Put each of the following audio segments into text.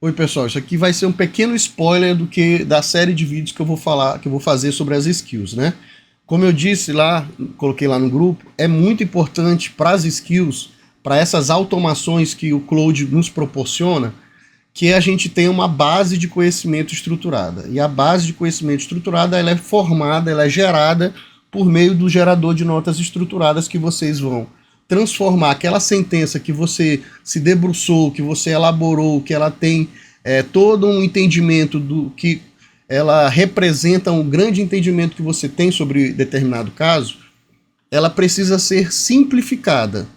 Oi, pessoal, isso aqui vai ser um pequeno spoiler da série de vídeos que eu vou fazer sobre as skills, né? Como eu disse lá, coloquei lá no grupo, é muito importante para as skills, para essas automações que o Claude nos proporciona, que a gente tenha uma base de conhecimento estruturada. E a base de conhecimento estruturada, ela é formada, ela é gerada por meio do gerador de notas estruturadas que vocês vão transformar aquela sentença que você se debruçou, que você elaborou, que ela tem todo um entendimento do que ela representa, um grande entendimento que você tem sobre determinado caso, ela precisa ser simplificada.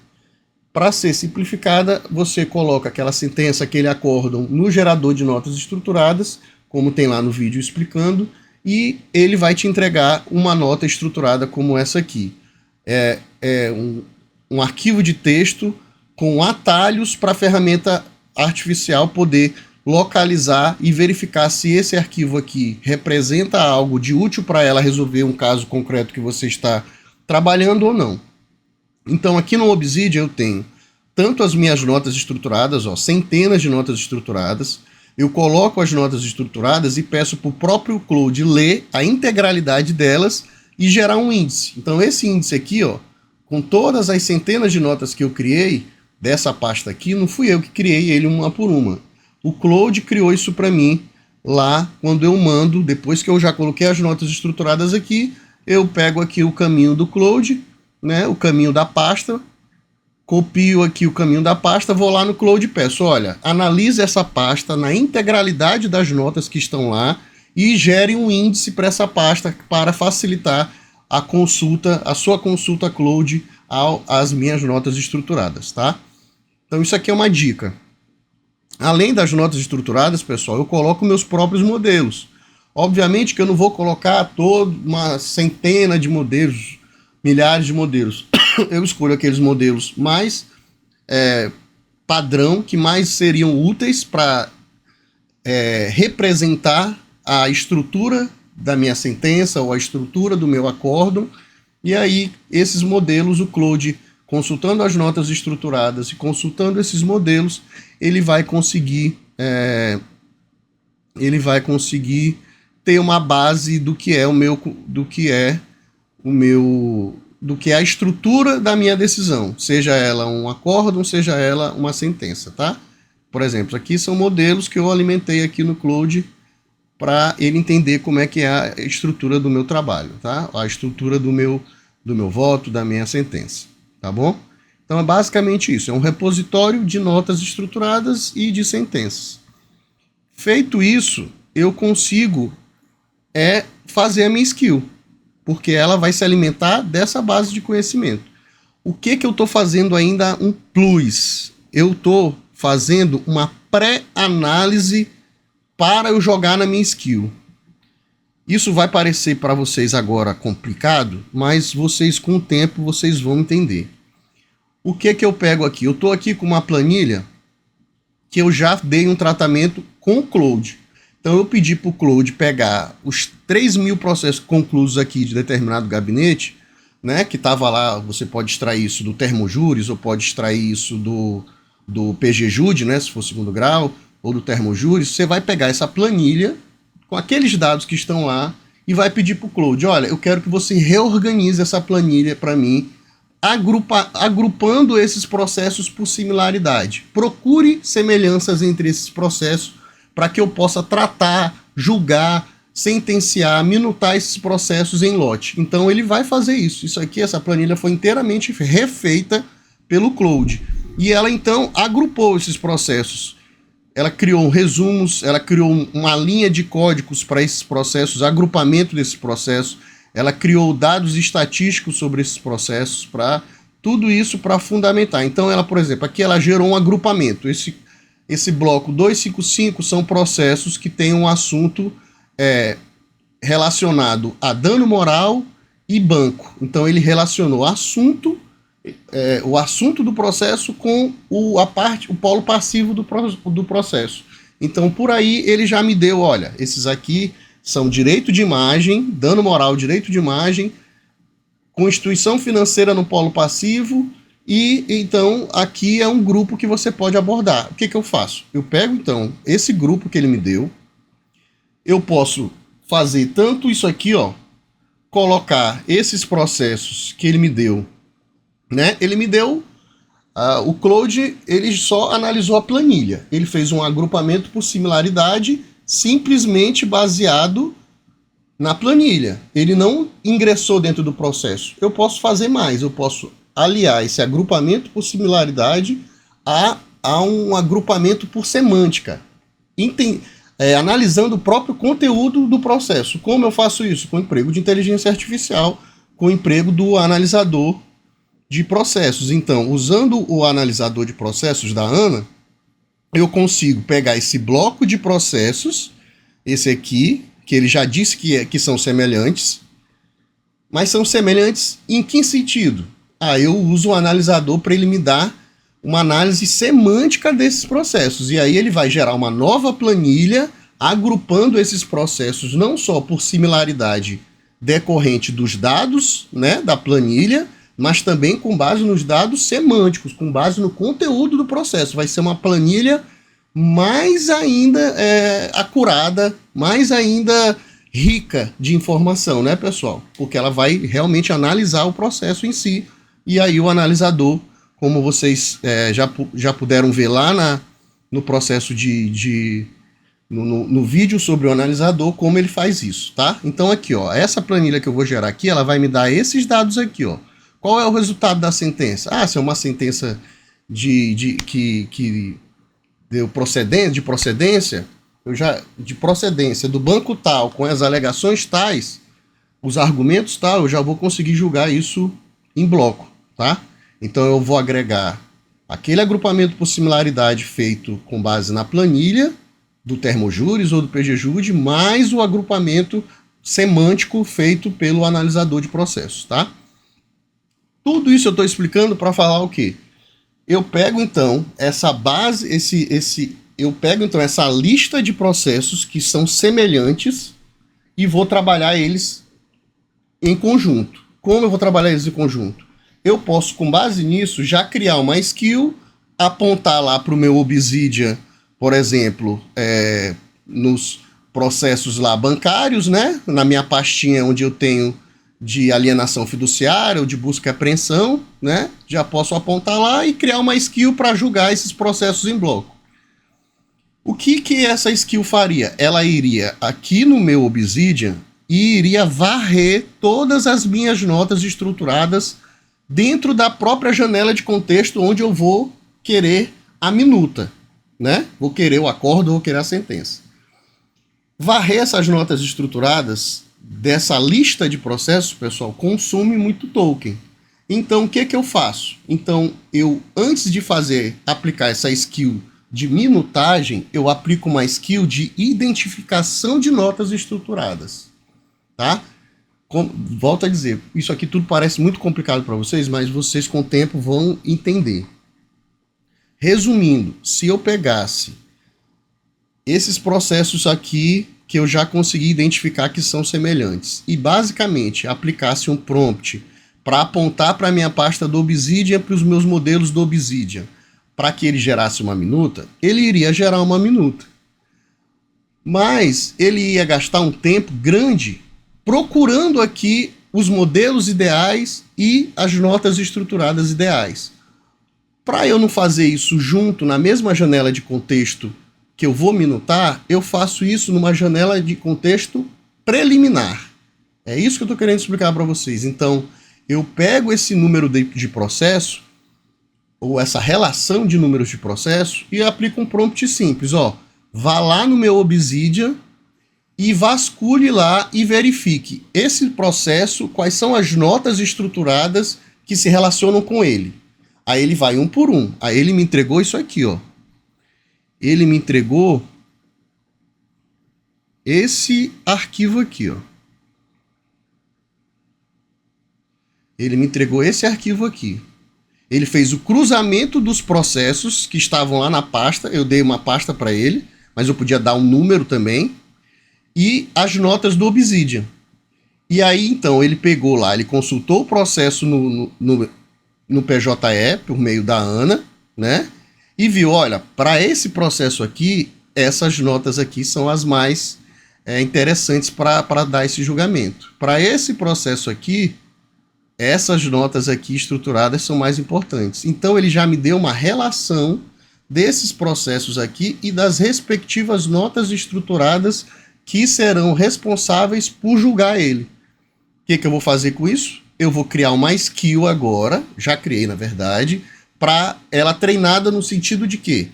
Para ser simplificada, você coloca aquela sentença, aquele acórdão no gerador de notas estruturadas, como tem lá no vídeo explicando, e ele vai te entregar uma nota estruturada como essa aqui. É um arquivo de texto com atalhos para a ferramenta artificial poder localizar e verificar se esse arquivo aqui representa algo de útil para ela resolver um caso concreto que você está trabalhando ou não. Então aqui no Obsidian eu tenho tanto as minhas notas estruturadas, centenas de notas estruturadas, eu coloco as notas estruturadas e peço para o próprio Claude ler a integralidade delas e gerar um índice. Então esse índice aqui, com todas as centenas de notas que eu criei dessa pasta aqui, não fui eu que criei ele uma por uma. O Claude criou isso para mim lá quando eu mando, depois que eu já coloquei as notas estruturadas aqui, eu pego aqui o caminho do Claude, né, o caminho da pasta, copio aqui o caminho da pasta, vou lá no Claude e peço, olha, analise essa pasta na integralidade das notas que estão lá e gere um índice para essa pasta para facilitar a consulta, a sua consulta Claude às minhas notas estruturadas, tá? Então isso aqui é uma dica. Além das notas estruturadas, pessoal, eu coloco meus próprios modelos. Obviamente que eu não vou colocar toda uma centena de modelos, milhares de modelos. Eu escolho aqueles modelos mais padrão, que mais seriam úteis para representar a estrutura da minha sentença ou a estrutura do meu acórdão, e aí esses modelos, o Claude, consultando as notas estruturadas e consultando esses modelos, ele vai conseguir ter uma base do que é a estrutura da minha decisão, seja ela um acórdão, seja ela uma sentença, tá? Por exemplo, aqui são modelos que eu alimentei aqui no Claude para ele entender como é que é a estrutura do meu trabalho, tá? A estrutura do meu voto, da minha sentença, tá bom? Então é basicamente isso, é um repositório de notas estruturadas e de sentenças. Feito isso, eu consigo fazer a minha skill, porque ela vai se alimentar dessa base de conhecimento. O que eu estou fazendo ainda um plus? Eu estou fazendo uma pré-análise para eu jogar na minha skill. Isso vai parecer para vocês agora complicado, mas vocês com o tempo vocês vão entender. O que eu pego aqui? Eu estou aqui com uma planilha que eu já dei um tratamento com o Claude. Então eu pedi para o Claude pegar os 3.000 processos conclusos aqui de determinado gabinete, né, que estava lá, você pode extrair isso do Termojúris, ou pode extrair isso do PGJude, né, se for segundo grau, ou do Termojúris. Você vai pegar essa planilha com aqueles dados que estão lá e vai pedir para o Claude, olha, eu quero que você reorganize essa planilha para mim, agrupando esses processos por similaridade. Procure semelhanças entre esses processos para que eu possa tratar, julgar, sentenciar, minutar esses processos em lote. Então ele vai fazer isso. Isso aqui, essa planilha foi inteiramente refeita pelo Claude. E ela então agrupou esses processos. Ela criou resumos, ela criou uma linha de códigos para esses processos, agrupamento desses processos, ela criou dados estatísticos sobre esses processos, para tudo isso para fundamentar. Então ela, por exemplo, aqui ela gerou um agrupamento. Esse bloco 255 são processos que têm um assunto relacionado a dano moral e banco. Então ele relacionou o assunto do processo com o polo passivo do processo. Então por aí ele já me deu, olha, esses aqui são direito de imagem, dano moral, direito de imagem, constituição financeira no polo passivo E então aqui é um grupo que você pode abordar. O que eu faço? Eu pego então esse grupo que ele me deu, eu posso fazer tanto isso aqui, ó, colocar esses processos que ele me deu, né? Ele me deu o Claude, ele só analisou a planilha. Ele fez um agrupamento por similaridade simplesmente baseado na planilha. Ele não ingressou dentro do processo. Eu posso fazer mais, eu posso aliar esse agrupamento por similaridade a um agrupamento por semântica, analisando o próprio conteúdo do processo. Como eu faço isso? Com o emprego de inteligência artificial, com o emprego do analisador de processos. Então, usando o analisador de processos da Ana, eu consigo pegar esse bloco de processos, esse aqui, que ele já disse que são semelhantes, mas são semelhantes em que sentido? Eu uso o analisador para ele me dar uma análise semântica desses processos, e aí ele vai gerar uma nova planilha agrupando esses processos não só por similaridade decorrente dos dados, né, da planilha, mas também com base nos dados semânticos, com base no conteúdo do processo. Vai ser uma planilha mais ainda acurada, mais ainda rica de informação, né, pessoal? Porque ela vai realmente analisar o processo em si. E aí o analisador, como vocês já puderam ver lá no processo no vídeo sobre o analisador, como ele faz isso, tá? Então aqui, ó, essa planilha que eu vou gerar aqui, ela vai me dar esses dados aqui, ó. Qual é o resultado da sentença? Se é uma sentença que deu procedência, de procedência do banco tal, com as alegações tais, os argumentos tal, eu já vou conseguir julgar isso em bloco, tá? Então eu vou agregar aquele agrupamento por similaridade feito com base na planilha do Termojúris ou do PGJude, mais o agrupamento semântico feito pelo analisador de processos, tá? Tudo isso eu estou explicando para falar o quê? Eu pego então essa base, eu pego então essa lista de processos que são semelhantes e vou trabalhar eles em conjunto. Como eu vou trabalhar eles em conjunto? Eu posso, com base nisso, já criar uma skill, apontar lá para o meu Obsidian, por exemplo, nos processos lá bancários, né? Na minha pastinha onde eu tenho de alienação fiduciária ou de busca e apreensão, né? Já posso apontar lá e criar uma skill para julgar esses processos em bloco. O que essa skill faria? Ela iria aqui no meu Obsidian e iria varrer todas as minhas notas estruturadas dentro da própria janela de contexto onde eu vou querer a minuta, né? Vou querer o acordo, vou querer a sentença. Varrer essas notas estruturadas dessa lista de processos, pessoal, consome muito token. Então, o que eu faço? Então, antes de aplicar essa skill de minutagem, eu aplico uma skill de identificação de notas estruturadas, tá? Volto a dizer, isso aqui tudo parece muito complicado para vocês, mas vocês com o tempo vão entender. Resumindo, se eu pegasse esses processos aqui que eu já consegui identificar que são semelhantes e basicamente aplicasse um prompt para apontar para a minha pasta do Obsidian, para os meus modelos do Obsidian, para que ele gerasse uma minuta, ele iria gerar uma minuta. Mas ele ia gastar um tempo grande procurando aqui os modelos ideais e as notas estruturadas ideais. Para eu não fazer isso junto na mesma janela de contexto que eu vou minutar, eu faço isso numa janela de contexto preliminar. É isso que eu estou querendo explicar para vocês. Então, eu pego esse número de processo, ou essa relação de números de processo, e aplico um prompt simples. Vá lá no meu Obsidian e vasculhe lá e verifique esse processo, quais são as notas estruturadas que se relacionam com ele. Aí ele vai um por um. Aí ele me entregou isso aqui, ó. Ele me entregou esse arquivo aqui, ó. Ele me entregou esse arquivo aqui. Ele fez o cruzamento dos processos que estavam lá na pasta. Eu dei uma pasta para ele, mas eu podia dar um número também. E as notas do Obsidian. E aí, então, ele pegou lá, ele consultou o processo no PJE, por meio da Ana, né? E viu, olha, para esse processo aqui, essas notas aqui são as mais interessantes para dar esse julgamento. Para esse processo aqui, essas notas aqui estruturadas são mais importantes. Então ele já me deu uma relação desses processos aqui e das respectivas notas estruturadas que serão responsáveis por julgar ele. O que eu vou fazer com isso? Eu vou criar uma skill agora, já criei na verdade, para ela treinada no sentido de que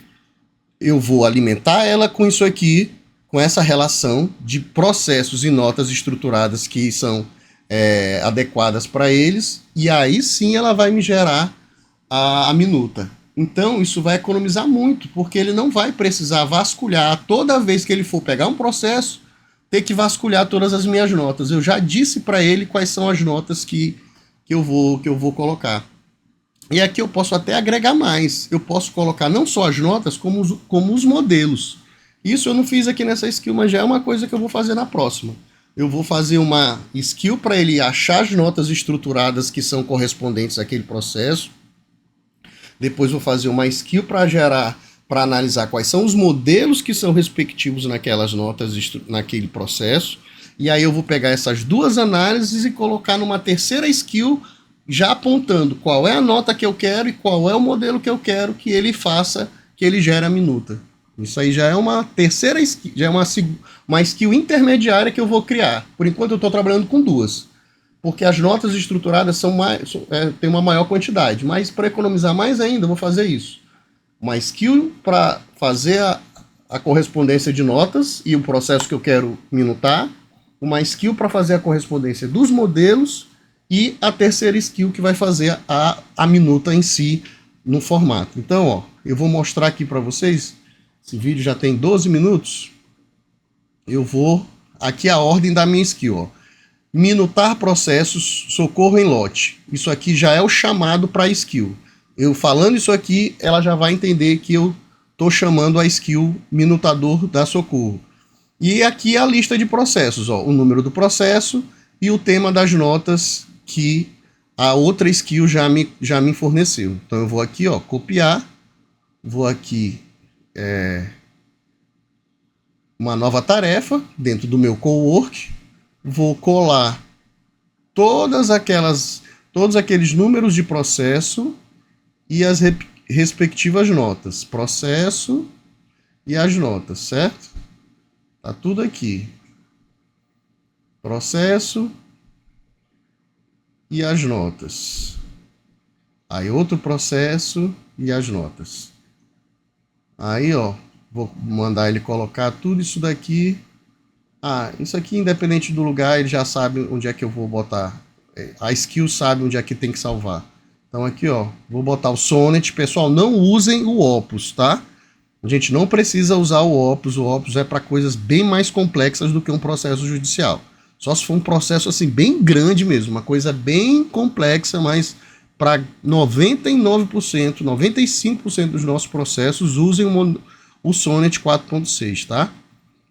eu vou alimentar ela com isso aqui, com essa relação de processos e notas estruturadas que são adequadas para eles, e aí sim ela vai me gerar a minuta. Então isso vai economizar muito, porque ele não vai precisar vasculhar toda vez que ele for pegar um processo, ter que vasculhar todas as minhas notas. Eu já disse para ele quais são as notas que eu vou colocar. E aqui eu posso até agregar mais. Eu posso colocar não só as notas, como os modelos. Isso eu não fiz aqui nessa skill, mas já é uma coisa que eu vou fazer na próxima. Eu vou fazer uma skill para ele achar as notas estruturadas que são correspondentes àquele processo. Depois vou fazer uma skill para analisar quais são os modelos que são respectivos naquelas notas, naquele processo. E aí eu vou pegar essas duas análises e colocar numa terceira skill, já apontando qual é a nota que eu quero e qual é o modelo que eu quero que ele faça, que ele gere a minuta. Isso aí já é uma terceira skill, já é uma skill intermediária que eu vou criar. Por enquanto eu estou trabalhando com duas, porque as notas estruturadas têm uma maior quantidade. Mas para economizar mais ainda, eu vou fazer isso. Uma skill para fazer a correspondência de notas e o processo que eu quero minutar. Uma skill para fazer a correspondência dos modelos e a terceira skill que vai fazer a minuta em si no formato. Então, ó, eu vou mostrar aqui para vocês. Esse vídeo já tem 12 minutos. Eu vou... Aqui a ordem da minha skill, ó. Minutar processos, socorro em lote. Isso aqui já é o chamado para a skill. Eu falando isso aqui, ela já vai entender que eu estou chamando a skill minutador da socorro. E aqui a lista de processos, ó, o número do processo e o tema das notas que a outra skill já me forneceu. Então eu vou aqui, ó, copiar, vou aqui uma nova tarefa dentro do meu cowork, vou colar todos aqueles números de processo e as respectivas notas, processo e as notas, certo? Tá tudo aqui. Processo e as notas. Aí outro processo e as notas. Aí, ó, vou mandar ele colocar tudo isso daqui. Isso aqui, independente do lugar, ele já sabe onde é que eu vou botar. A skill sabe onde é que tem que salvar. Então aqui, ó, vou botar o Sonnet. Pessoal, não usem o Opus, tá? A gente não precisa usar o Opus é para coisas bem mais complexas do que um processo judicial. Só se for um processo assim bem grande mesmo, uma coisa bem complexa, mas para 99%, 95% dos nossos processos usem o Sonnet 4.6, tá?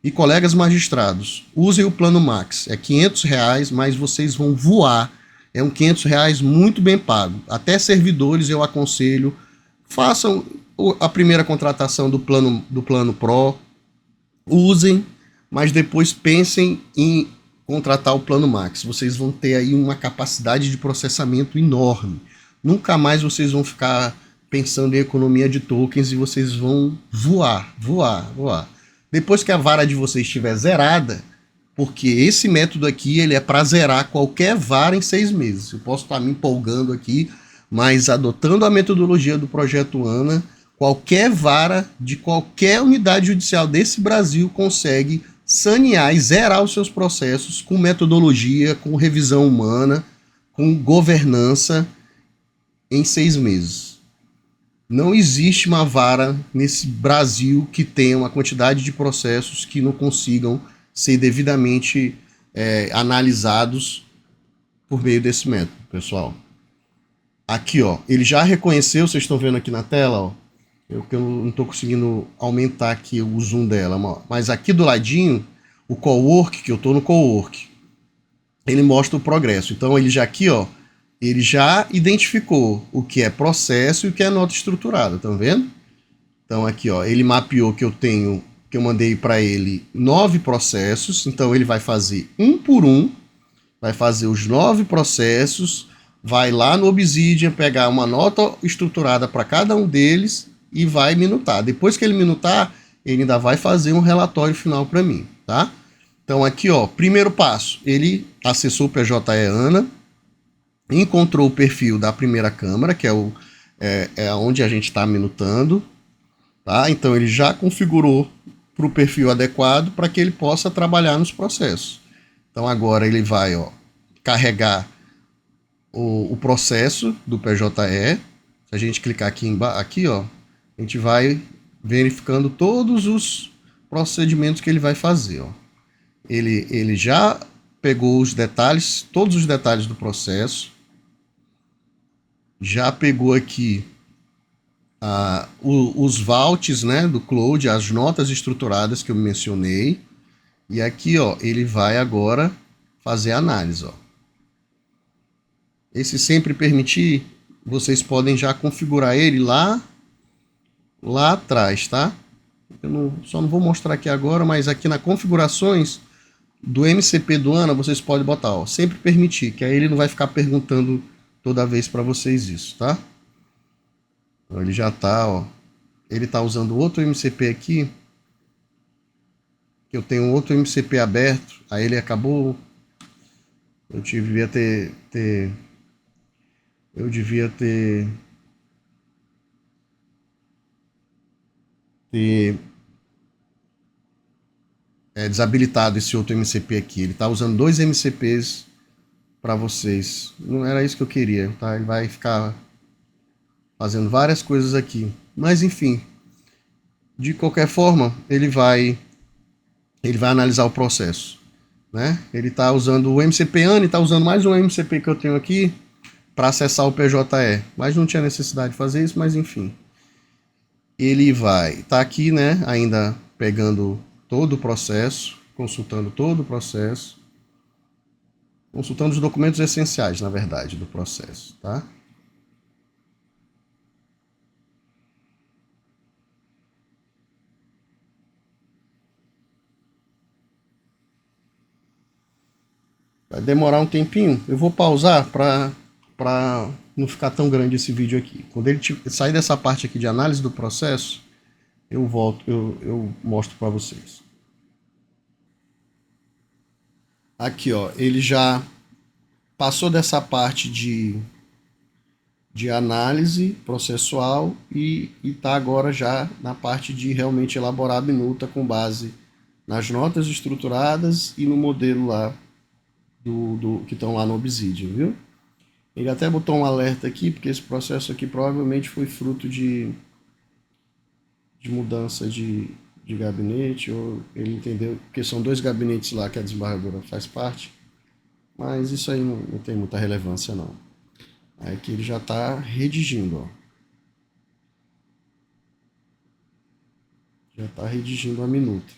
E colegas magistrados, usem o plano Max, é R$500, mas vocês vão voar, é um R$500 muito bem pago. Até servidores eu aconselho, façam a primeira contratação do plano Pro, usem, mas depois pensem em contratar o plano Max. Vocês vão ter aí uma capacidade de processamento enorme. Nunca mais vocês vão ficar pensando em economia de tokens e vocês vão voar. Depois que a vara de vocês estiver zerada, porque esse método aqui ele é para zerar qualquer vara em 6 meses. Eu posso estar me empolgando aqui, mas adotando a metodologia do Projeto Ana, qualquer vara de qualquer unidade judicial desse Brasil consegue sanear e zerar os seus processos com metodologia, com revisão humana, com governança em 6 meses. Não existe uma vara nesse Brasil que tenha uma quantidade de processos que não consigam ser devidamente analisados por meio desse método, pessoal. Aqui, ó, ele já reconheceu, vocês estão vendo aqui na tela, ó. Eu não estou conseguindo aumentar aqui o zoom dela, mas aqui do ladinho, o cowork, que eu estou no cowork, ele mostra o progresso. Então ele já aqui, ó, Ele já identificou o que é processo e o que é nota estruturada, estão vendo? Então aqui, ó, ele mapeou que eu mandei para ele 9 processos, então ele vai fazer um por um, vai fazer os 9 processos, vai lá no Obsidian pegar uma nota estruturada para cada um deles e vai minutar. Depois que ele minutar, ele ainda vai fazer um relatório final para mim, tá? Então aqui, ó, primeiro passo, ele acessou o PJE ANA, encontrou o perfil da primeira câmara, que é onde a gente está minutando, tá? Então ele já configurou para o perfil adequado para que ele possa trabalhar nos processos. Então agora ele vai, ó, carregar o processo do PJE. Se a gente clicar aqui, ó, a gente vai verificando todos os procedimentos que ele vai fazer, ó. Ele já pegou os detalhes, todos os detalhes do processo, já pegou aqui os vaults, né, do Cloud, as notas estruturadas que eu mencionei, e aqui, ó, ele vai agora fazer a análise, ó. Esse sempre permitir, vocês podem já configurar ele lá atrás, tá? Só não vou mostrar aqui agora, mas aqui na configurações do MCP do ANA, vocês podem botar, ó, sempre permitir, que aí ele não vai ficar perguntando toda vez para vocês isso, tá? Então, ele já tá, ó, ele tá usando outro MCP aqui, que eu tenho outro MCP aberto, aí ele acabou, eu devia ter desabilitado esse outro MCP aqui. Ele tá usando 2 MCPs para vocês. Não era isso que eu queria, tá? Ele vai ficar fazendo várias coisas aqui. Mas enfim, de qualquer forma, ele vai analisar o processo, né? Ele está usando o MCP ANA, está usando mais um MCP que eu tenho aqui para acessar o PJE, mas não tinha necessidade de fazer isso, mas enfim. Ele vai estar aqui, né, ainda pegando todo o processo, consultando todo o processo, consultando os documentos essenciais, na verdade, do processo, tá? Vai demorar um tempinho. Eu vou pausar para não ficar tão grande esse vídeo aqui. Quando ele sair dessa parte aqui de análise do processo, eu volto, eu mostro para vocês. Aqui, ó, ele já passou dessa parte de análise processual e está agora já na parte de realmente elaborar a minuta com base nas notas estruturadas e no modelo lá que estão lá no Obsidian, viu? Ele até botou um alerta aqui, porque esse processo aqui provavelmente foi fruto de mudança de gabinete, ou ele entendeu, porque são 2 gabinetes lá que a desembargadora faz parte, mas isso aí não tem muita relevância não. Aí aqui ele já está redigindo, ó. Já está redigindo a minuta.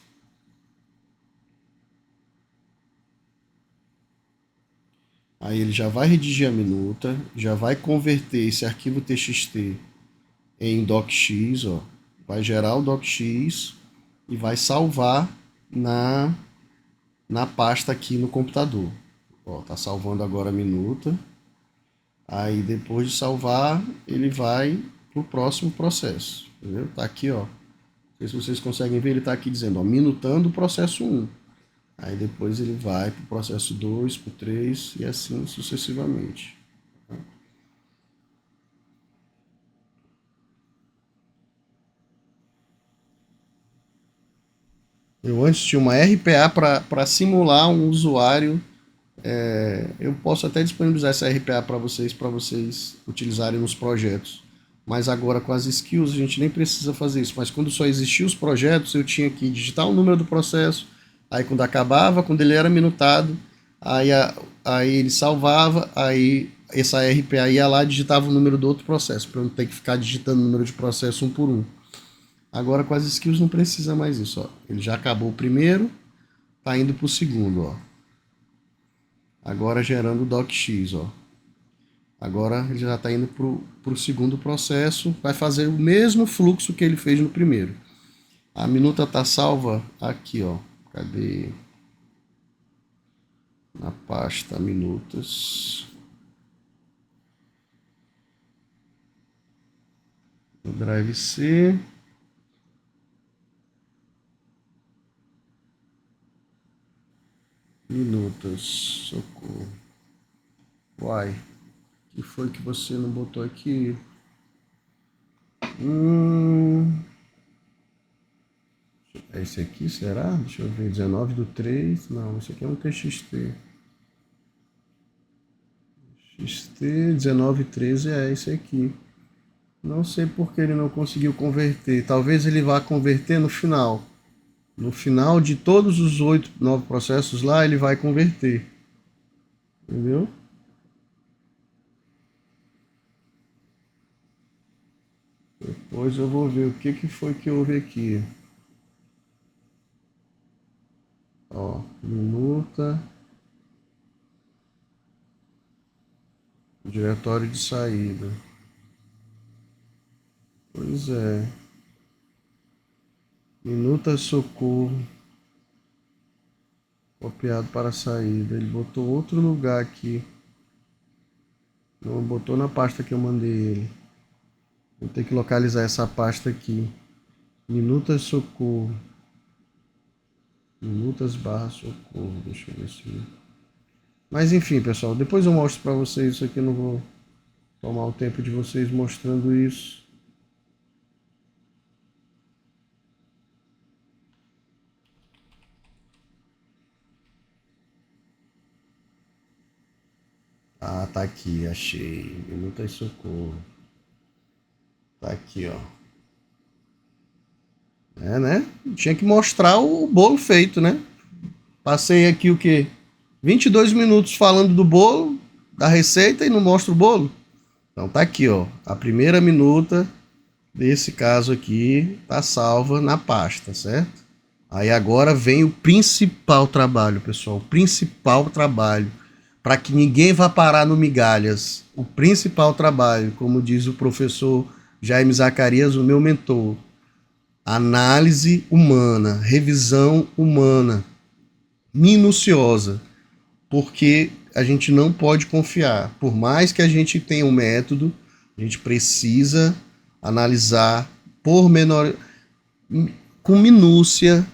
Aí ele já vai redigir a minuta, já vai converter esse arquivo TXT em docx, ó. Vai gerar o docx e vai salvar na pasta aqui no computador. Ó, tá salvando agora a minuta. Aí depois de salvar, ele vai pro próximo processo, entendeu? Tá aqui, ó. Não sei se vocês conseguem ver, ele tá aqui dizendo, ó, minutando o processo 1. Aí depois ele vai para o processo 2, para o 3 e assim sucessivamente. Eu antes tinha uma RPA para simular um usuário. Eu posso até disponibilizar essa RPA para vocês utilizarem nos projetos. Mas agora com as skills a gente nem precisa fazer isso. Mas quando só existiam os projetos, eu tinha que digitar o número do processo. Aí quando acabava, quando ele era minutado, aí ele salvava, aí essa RPA ia lá e digitava o número do outro processo, para eu não ter que ficar digitando o número de processo um por um. Agora com as skills não precisa mais isso, ó. Ele já acabou o primeiro, tá indo para o segundo, ó. Agora gerando o docx, ó. Agora ele já está indo para o segundo processo, vai fazer o mesmo fluxo que ele fez no primeiro. A minuta está salva aqui, ó. Cadê? Na pasta minutas. No Drive C. Minutas, socorro. Uai, o que foi que você não botou aqui? É esse aqui, será? Deixa eu ver, 19/3. Não, esse aqui é um TXT. XT 19/13 é esse aqui. Não sei por que ele não conseguiu converter. Talvez ele vá converter no final. No final de todos os 9 processos lá, ele vai converter. Entendeu? Depois eu vou ver o que foi que houve aqui. Ó, minuta. Diretório de saída. Pois é. Minuta socorro. Copiado para saída. Ele botou outro lugar aqui. Não botou na pasta que eu mandei ele. Vou ter que localizar essa pasta aqui. Minutas socorro. Minutas barra socorro. Deixa eu ver se... Mas enfim, pessoal. Depois eu mostro para vocês isso aqui. Eu não vou tomar o tempo de vocês mostrando isso. Ah, tá aqui. Achei. Minutas socorro. Tá aqui, ó. É, né? Tinha que mostrar o bolo feito, né? Passei aqui o quê? 22 minutos falando do bolo, da receita e não mostro o bolo. Então tá aqui, ó. A primeira minuta desse caso aqui tá salva na pasta, certo? Aí agora vem o principal trabalho, pessoal. O principal trabalho. Para que ninguém vá parar no migalhas. O principal trabalho, como diz o professor Jaime Zacarias, o meu mentor. Análise humana, revisão humana, minuciosa, porque a gente não pode confiar. Por mais que a gente tenha um método, a gente precisa analisar com minúcia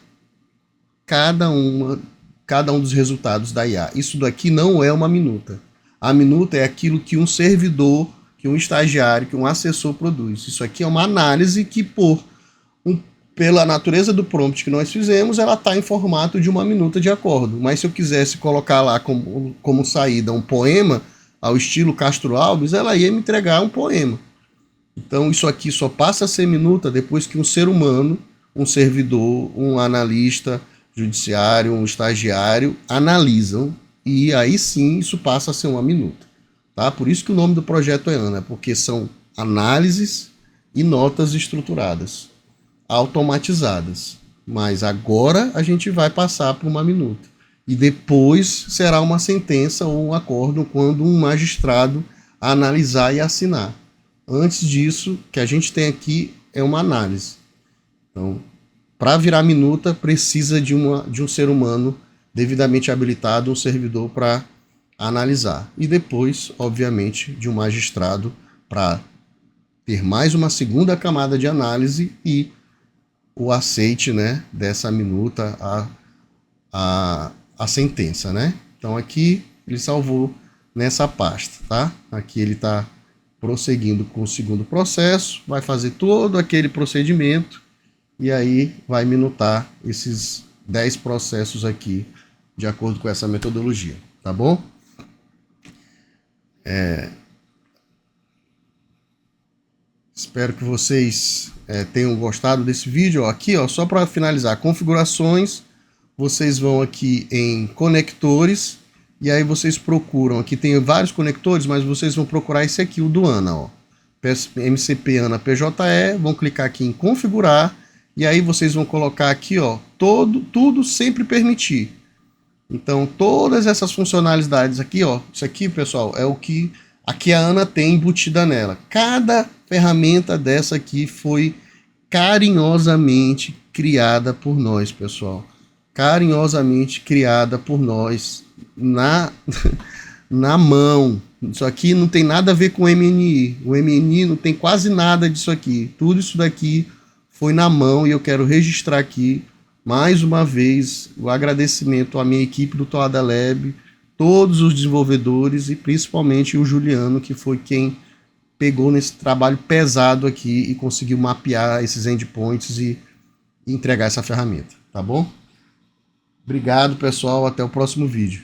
cada um dos resultados da IA. Isso daqui não é uma minuta. A minuta é aquilo que um servidor, que um estagiário, que um assessor produz. Isso aqui é uma análise que pela natureza do prompt que nós fizemos, ela está em formato de uma minuta de acordo. Mas se eu quisesse colocar lá como saída um poema, ao estilo Castro Alves, ela ia me entregar um poema. Então isso aqui só passa a ser minuta depois que um ser humano, um servidor, um analista judiciário, um estagiário, analisam. E aí sim isso passa a ser uma minuta. Tá? Por isso que o nome do projeto é ANA, porque são análises e notas estruturadas, automatizadas. Mas agora a gente vai passar por uma minuta. E depois será uma sentença ou um acórdão quando um magistrado analisar e assinar. Antes disso, o que a gente tem aqui é uma análise. Então, para virar minuta, precisa de um ser humano devidamente habilitado, um servidor para analisar. E depois, obviamente, de um magistrado para ter mais uma segunda camada de análise e o aceite, né, dessa minuta a sentença, né? Então aqui ele salvou nessa pasta, tá? Aqui ele está prosseguindo com o segundo processo, vai fazer todo aquele procedimento e aí vai minutar esses 10 processos aqui de acordo com essa metodologia, tá bom? Espero que vocês tenham gostado desse vídeo. Ó, aqui, ó, só para finalizar, configurações, vocês vão aqui em conectores e aí vocês procuram, aqui tem vários conectores, mas vocês vão procurar esse aqui, o do ANA, ó, MCP ANA PJE, vão clicar aqui em configurar e aí vocês vão colocar aqui, ó, tudo sempre permitir. Então todas essas funcionalidades aqui, ó, isso aqui, pessoal, é o que Aqui a Ana tem embutida nela. Cada ferramenta dessa aqui foi carinhosamente criada por nós, pessoal. Carinhosamente criada por nós na mão. Isso aqui não tem nada a ver com o MNI. O MNI não tem quase nada disso aqui. Tudo isso daqui foi na mão e eu quero registrar aqui mais uma vez o agradecimento à minha equipe do Toada Lab, todos os desenvolvedores e principalmente o Juliano, que foi quem pegou nesse trabalho pesado aqui e conseguiu mapear esses endpoints e entregar essa ferramenta, tá bom? Obrigado, pessoal, até o próximo vídeo.